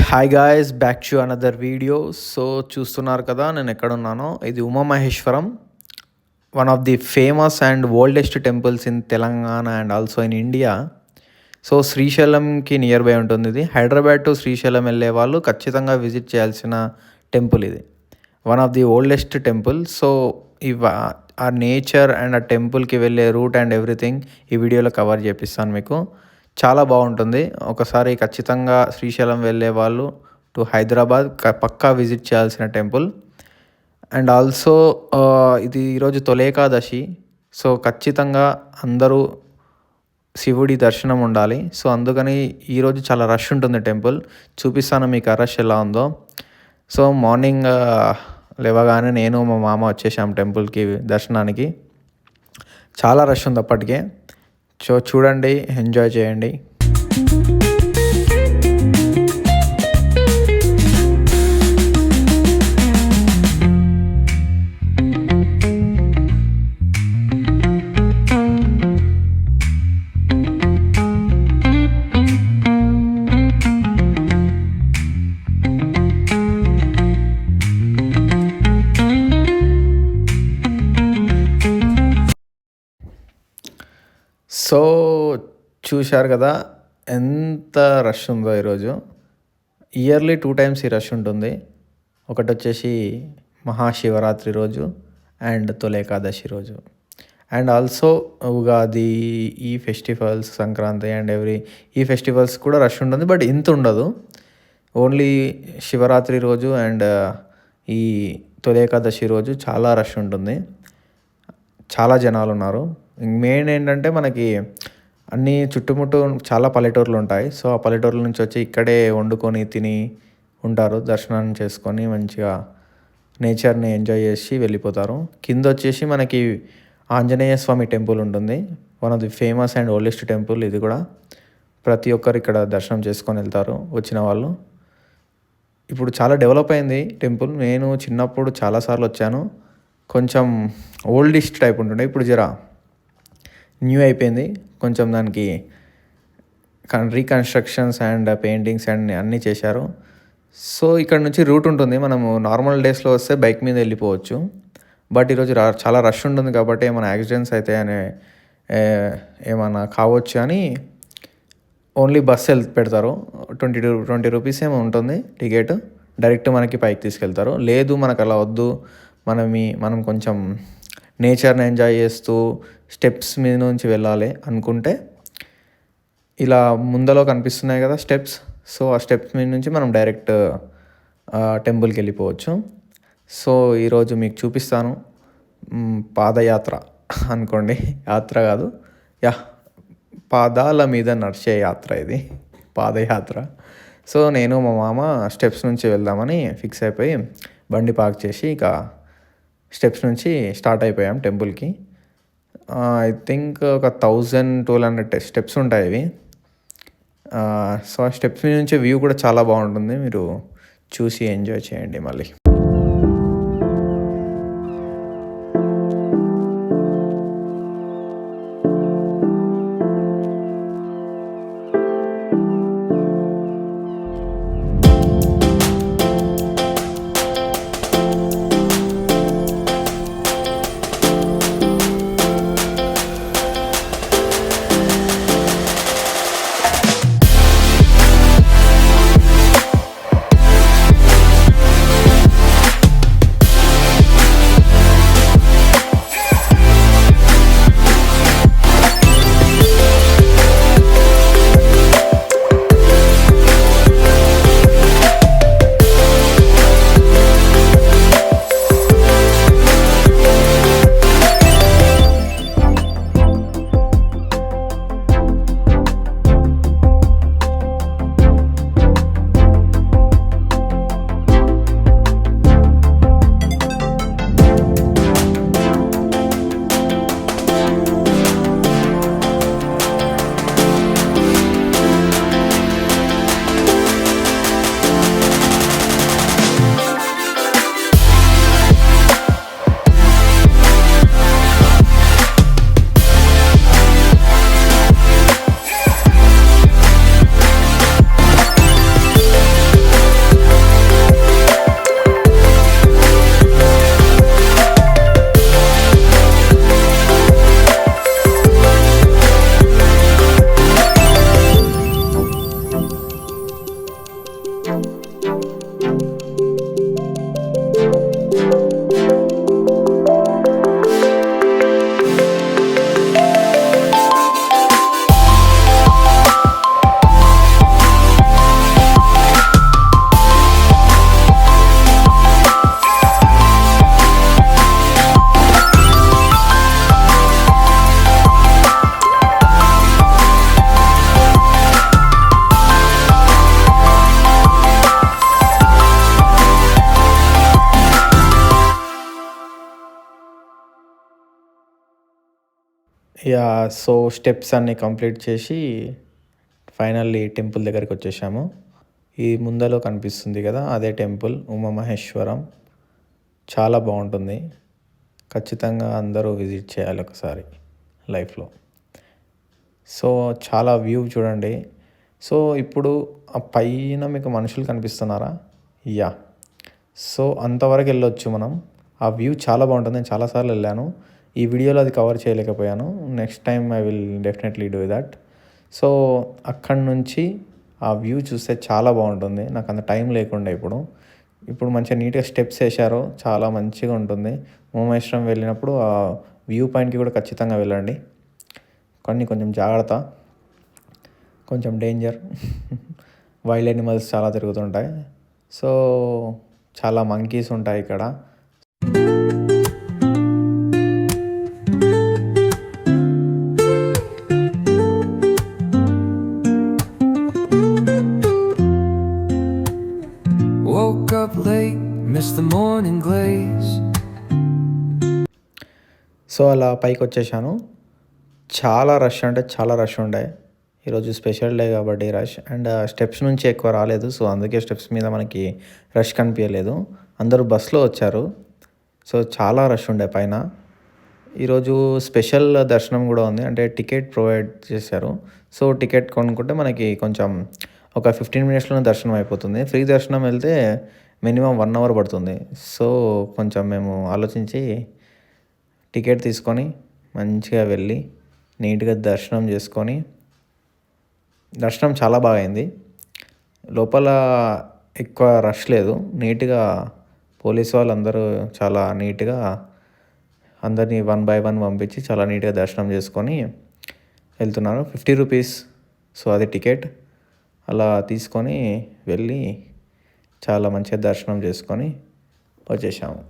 Hi guys, back to another video. So చూస్తున్నారు కదా నేను ఎక్కడున్నానో. ఇది Umamaheshwaram, one of the famous and oldest temples in Telangana and also in India. So శ్రీశైలంకి nearby ఉంటుంది ఇది. హైదరాబాద్ టు శ్రీశైలం వెళ్ళే వాళ్ళు ఖచ్చితంగా విజిట్ చేయాల్సిన టెంపుల్ ఇది. One of the oldest temple. So ఆ నేచర్ అండ్ ఆ టెంపుల్కి వెళ్ళే రూట్ అండ్ ఎవ్రీథింగ్ ఈ వీడియోలో కవర్ చేపిస్తాను మీకు. చాలా బాగుంటుంది. ఒకసారి ఖచ్చితంగా శ్రీశైలం వెళ్ళే వాళ్ళు టు హైదరాబాద్ పక్కా విజిట్ చేయాల్సిన టెంపుల్. అండ్ ఆల్సో ఇది ఈరోజు తొలేకాదశి. సో ఖచ్చితంగా అందరూ శివుడి దర్శనం ఉండాలి. సో అందుకని ఈరోజు చాలా రష్ ఉంటుంది టెంపుల్. చూపిస్తాను మీకు ఆ రష్ ఎలా ఉందో. సో మార్నింగ్ లేవగానే నేను మా మామ వచ్చేసాం టెంపుల్కి దర్శనానికి. చాలా రష్ ఉంది అప్పటికే. సో చూడండి, ఎంజాయ్ చేయండి. సో చూశారు కదా ఎంత రష్ ఉందో ఈరోజు. ఇయర్లీ 2 టైమ్స్ ఈ రష్ ఉంటుంది. ఒకటి వచ్చేసి మహాశివరాత్రి రోజు అండ్ తొలేకాదశి రోజు. అండ్ ఆల్సో ఉగాది, ఈ ఫెస్టివల్స్, సంక్రాంతి అండ్ ఈ ఫెస్టివల్స్ కూడా రష్ ఉంటుంది. బట్ ఇంత ఉండదు. ఓన్లీ శివరాత్రి రోజు అండ్ ఈ తొలేకాదశి రోజు చాలా రష్ ఉంటుంది. చాలా జనాలు ఉన్నారు. మెయిన్ ఏంటంటే మనకి అన్నీ చుట్టుముట్టు చాలా పల్లెటూర్లు ఉంటాయి. సో ఆ పల్లెటూర్ల నుంచి వచ్చి ఇక్కడే వండుకొని తిని ఉంటారు. దర్శనం చేసుకొని మంచిగా నేచర్ని ఎంజాయ్ చేసి వెళ్ళిపోతారు. కింద వచ్చేసి మనకి ఆంజనేయ స్వామి టెంపుల్ ఉంటుంది. One of the famous and oldest temple ఇది కూడా. ప్రతి ఒక్కరు ఇక్కడ దర్శనం చేసుకొని వెళ్తారు వచ్చిన వాళ్ళు. ఇప్పుడు చాలా డెవలప్ అయింది టెంపుల్. నేను చిన్నప్పుడు చాలాసార్లు వచ్చాను. కొంచెం ఓల్డిస్ట్ టైప్ ఉంటుండే, ఇప్పుడు జర న్యూ అయిపోయింది. కొంచెం దానికి రీకన్స్ట్రక్షన్స్ అండ్ పెయింటింగ్స్ అండ్ అన్నీ చేశారు. సో ఇక్కడ నుంచి రూట్ ఉంటుంది. మనము నార్మల్ డేస్లో వస్తే బైక్ మీద వెళ్ళిపోవచ్చు. బట్ ఈరోజు చాలా రష్ ఉంటుంది కాబట్టి ఏమైనా యాక్సిడెంట్స్ అయితే ఏమైనా కావచ్చు అని ఓన్లీ బస్ పెడతారు. 20 రూపీస్ ఏమో ఉంటుంది టికెట్. డైరెక్ట్ మనకి పైకి తీసుకెళ్తారు. లేదు మనకు అలా వద్దు, మనం కొంచెం నేచర్ని ఎంజాయ్ చేస్తూ స్టెప్స్ మీద నుంచి వెళ్ళాలి అనుకుంటే ఇలా ముందలో కనిపిస్తున్నాయి కదా స్టెప్స్. సో ఆ స్టెప్స్ మీద నుంచి మనం డైరెక్ట్ టెంపుల్కి వెళ్ళిపోవచ్చు. సో ఈరోజు మీకు చూపిస్తాను. పాదయాత్ర అనుకోండి, యాత్ర కాదు, పాదాల మీద నడిచే యాత్ర ఇది, పాదయాత్ర. సో నేను మా మామ స్టెప్స్ నుంచి వెళ్దామని ఫిక్స్ అయిపోయి బండి పార్క్ చేసి ఇక స్టెప్స్ నుంచి స్టార్ట్ అయిపోయాం టెంపుల్కి. ఐ థింక్ ఒక 1200 స్టెప్స్ ఉంటాయి ఇవి. సో ఆ స్టెప్స్ మీద నుంచి వ్యూ కూడా చాలా బాగుంటుంది. మీరు చూసి ఎంజాయ్ చేయండి మళ్ళీ. యాహ్! సో, స్టెప్స్ అన్నీ కంప్లీట్ చేసి ఫైనల్లీ టెంపుల్ దగ్గరికి వచ్చేసాము. ఈ ముందలో కనిపిస్తుంది కదా! అదే టెంపుల్ ఉమామహేశ్వరం. చాలా బావుంటుంది. ఖచ్చితంగా అందరూ విజిట్ చేయాలి ఒకసారి లైఫ్‌లో. సో, చాలా వ్యూ చూడండి. సో, ఇప్పుడు ఆ పైన మీకు మనుషులు కనిపిస్తున్నారా? యాహ్! సో, అంతవరకు వెళ్ళొచ్చు మనం. ఆ వ్యూ చాలా బావుంటుంది. నేను చాలా సార్లు వెళ్ళాను. ఈ వీడియోలో అది కవర్ చేయలేకపోయాను. Next time I will definitely do that. So, అక్కడి నుంచి ఆ వ్యూ చూస్తే చాలా బావుంటుంది. నాకు అంత టైం లేకుండే ఇప్పుడు. ఇప్పుడు మంచిగా నీట్‌గా స్టెప్స్ ఏశారు. చాలా మంచిగా ఉంటుంది. ఉమామహేశ్వరం వెళ్ళినప్పుడు ఆ వ్యూ పాయింట్‌కి కూడా ఖచ్చితంగా వెళ్ళండి. కానీ కొంచెం జాగ్రత్త. కొంచెం డేంజర్. వైల్డ్ యానిమల్స్ చాలా తిరుగుతుంటాయి. సో, చాలా మంకీస్ ఉంటాయి ఇక్కడ. Woke up late, missed the morning glaze. So, అలా పైకొచ్చేసాను. చాలా రష్ అంటే చాలా రష్ ఉండే. ఈరోజు స్పెషల్ డే కాబట్టి రష్ అండ్ స్టెప్స్ నుంచి ఎక్కువ రాలేదు. సో, అందుకే స్టెప్స్ మీద మనకి రష్ కనిపియలేదు. అందరూ బస్‌లో వచ్చారు. సో, చాలా రష్ ఉండే పైన. ఈరోజు స్పెషల్ దర్శనం కూడా ఉంది. అంటే టికెట్ ప్రొవైడ్ చేశారు. సో, టికెట్ కొనుక్కుంటే మనకి కొంచెం ఒక 15 మినిట్స్‌లోనే దర్శనం అయిపోతుంది. ఫ్రీ దర్శనం వెళ్తే మినిమమ్ 1 అవర్ పడుతుంది. సో, కొంచెం మేము ఆలోచించి టికెట్ తీసుకొని మంచిగా వెళ్ళి నీట్‌గా దర్శనం చేసుకొని దర్శనం చాలా బాగా అయింది. లోపల ఎక్కువ రష్ లేదు. నీట్‌గా పోలీస్ వాళ్ళందరూ చాలా నీట్‌గా అందరినీ వన్ బై వన్ పంపించి చాలా నీట్‌గా దర్శనం చేసుకొని వెళ్తున్నారు. 50 రూపీస్. సో, అది టికెట్. అలా తీసుకొని వెళ్ళి చాలా మంచిగా దర్శనం చేసుకొని వచ్చేసాము.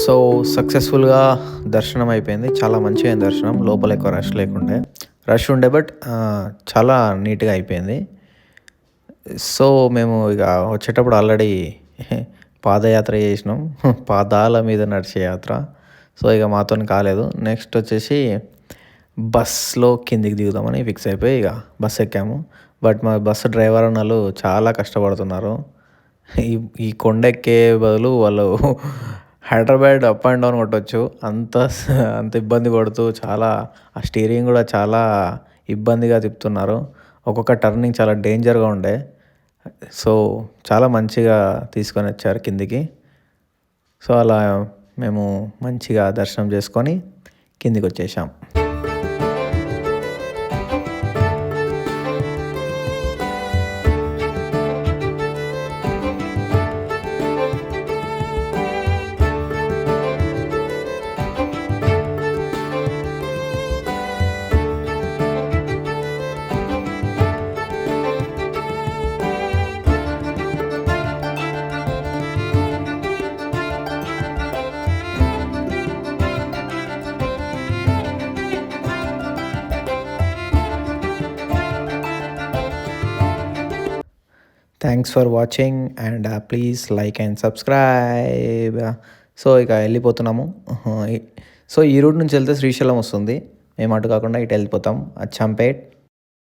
సో, సక్సెస్‌ఫుల్‌గా దర్శనం అయిపోయింది. చాలా మంచిగా అయింది దర్శనం. లోపల ఎక్కువ రష్ లేకుండే. రష్ ఉండే బట్ చాలా నీట్‌గా అయిపోయింది. సో, మేము ఇక వచ్చేటప్పుడు ఆల్రెడీ పాదయాత్ర చేసినాం. పాదాల మీద నడిచే యాత్ర. సో, ఇక మాతోని కాలేదు. నెక్స్ట్ వచ్చేసి బస్‌లో కిందికి దిగుదామని ఫిక్స్ అయిపోయి ఇక బస్ ఎక్కాము. బట్ మా బస్సు డ్రైవర్ అన్నోళ్ళు చాలా కష్టపడుతున్నారు. ఈ ఈ కొండ ఎక్కే బదులు వాళ్ళు హైదరాబాద్ అప్ అండ్ డౌన్ కొట్టొచ్చు. అంత ఇబ్బంది పడుతూ చాలా ఆ స్టీరింగ్ కూడా చాలా ఇబ్బందిగా తిప్పుతున్నారు. ఒక్కొక్క టర్నింగ్ చాలా డేంజర్‌గా ఉండే. సో, చాలా మంచిగా తీసుకొని వచ్చారు కిందికి. సో, అలా మేము మంచిగా దర్శనం చేసుకొని కిందికొచ్చేసాం. Thanks for watching and please like and subscribe. So ఇక వెళ్ళిపోతున్నాము. సో ఈ రూట్ నుంచి వెళ్తే శ్రీశైలం వస్తుంది. మేము అటు కాకుండా ఇటు వెళ్ళిపోతాం. అచ్చంపేట్.